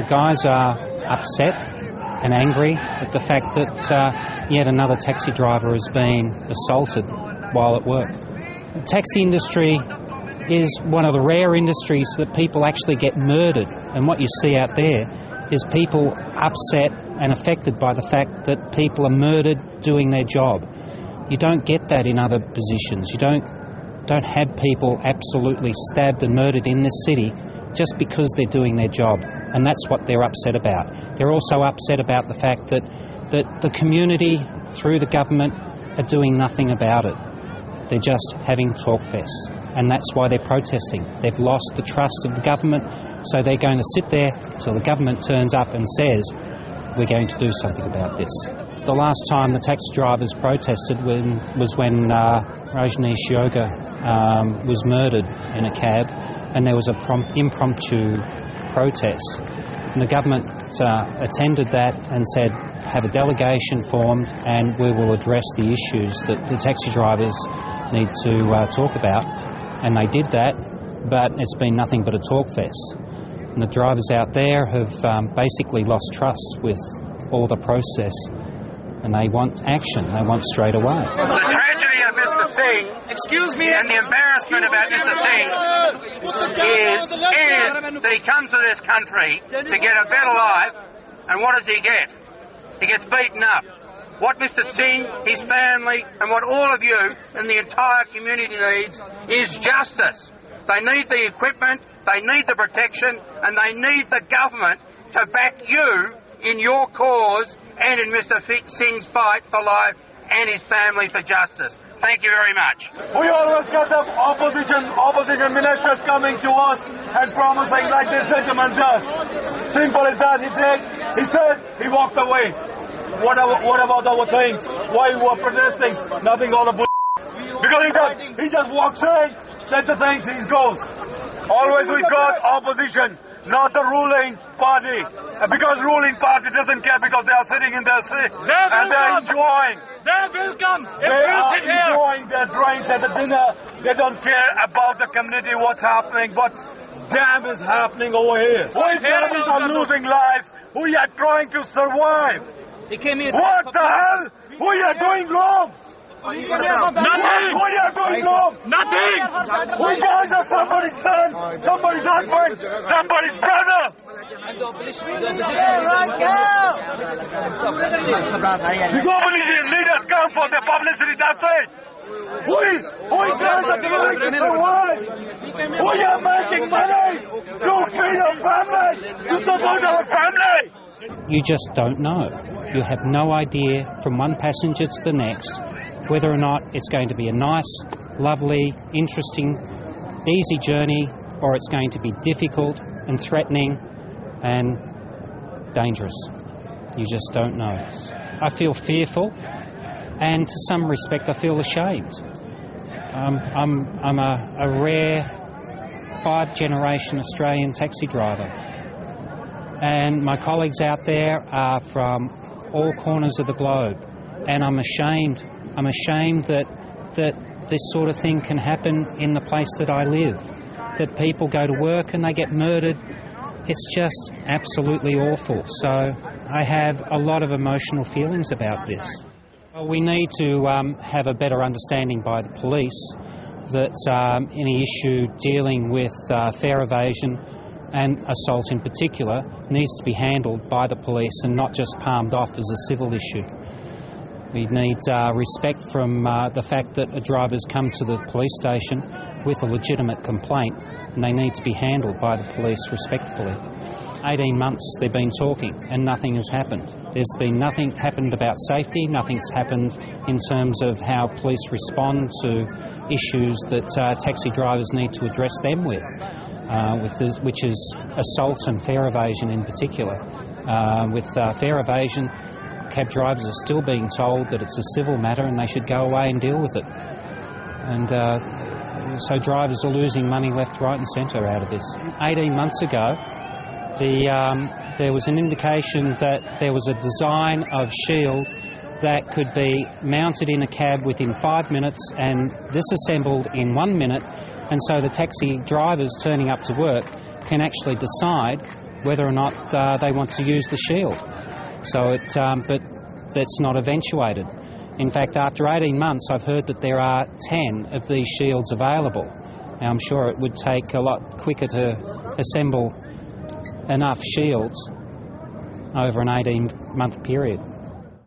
The guys are upset and angry at the fact that yet another taxi driver has been assaulted while at work. The taxi industry is one of the rare industries that people actually get murdered, and what you see out there is people upset and affected by the fact that people are murdered doing their job. You don't get that in other positions. You don't have people absolutely stabbed and murdered in this city just because they're doing their job, and that's what they're upset about. They're also upset about the fact that the community, through the government, are doing nothing about it. They're just having talkfests, and that's why they're protesting. They've lost the trust of the government, so they're going to sit there till the government turns up and says, we're going to do something about this. The last time the taxi drivers protested was when Rajneesh Yoga was murdered in a cab, and there was an impromptu protest. And the government attended that and said, have a delegation formed and we will address the issues that the taxi drivers need to talk about. And they did that, but it's been nothing but a talk fest. And the drivers out there have basically lost trust with all the process, and they want action. They want straight away. The tragedy of Mr. Singh, excuse me, and the embarrassment about Mr. Singh is that he comes to this country to get a better life, and what does he get? He gets beaten up. What Mr. Singh, his family, and what all of you and the entire community needs is justice. They need the equipment, they need the protection, and they need the government to back you in your cause and in Mr. Singh's fight for life and his family for justice. Thank you very much. We always get the opposition ministers coming to us and promising like this gentleman does. Simple as that. He said he walked away. What about our things? Why we were protesting? Nothing, all the because he just walks in, said the things, he goes. Always we got opposition, not the ruling party. Because ruling party doesn't care because they are sitting in their seat and they're enjoying. They're welcome. They are enjoying their drinks at the dinner. They don't care about the community, what's happening, what damn is happening over here. Why families are losing lives? We are trying to survive. What the hell? We are doing wrong. Nothing. We are doing wrong. Nothing. We guys are somebody's son, somebody's husband, somebody's brother. The opposition leaders come for the publicity, that's it. We guys are trying to survive. We are making money to feed our family, to support our family. You just don't know. You have no idea from one passenger to the next whether or not it's going to be a nice, lovely, interesting, easy journey, or it's going to be difficult and threatening and dangerous. You just don't know. I feel fearful, and to some respect I feel ashamed. I'm a rare 5th-generation Australian taxi driver, and my colleagues out there are from all corners of the globe, and I'm ashamed. I'm ashamed that this sort of thing can happen in the place that I live, that people go to work and they get murdered. It's just absolutely awful. So I have a lot of emotional feelings about this. Well, we need to have a better understanding by the police that any issue dealing with fare evasion and assault in particular needs to be handled by the police and not just palmed off as a civil issue. We need respect from the fact that drivers come to the police station with a legitimate complaint, and they need to be handled by the police respectfully. 18 months they've been talking and nothing has happened. There's been nothing happened about safety, nothing's happened in terms of how police respond to issues that taxi drivers need to address them with which is assault and fare evasion in particular. With fare evasion, cab drivers are still being told that it's a civil matter and they should go away and deal with it. And so drivers are losing money left, right and centre out of this. 18 months ago, there was an indication that there was a design of Shield that could be mounted in a cab within 5 minutes and disassembled in 1 minute, and so the taxi drivers turning up to work can actually decide whether or not they want to use the shield. So but that's not eventuated. In fact, after 18 months, I've heard that there are 10 of these shields available. Now, I'm sure it would take a lot quicker to assemble enough shields over an 18-month period.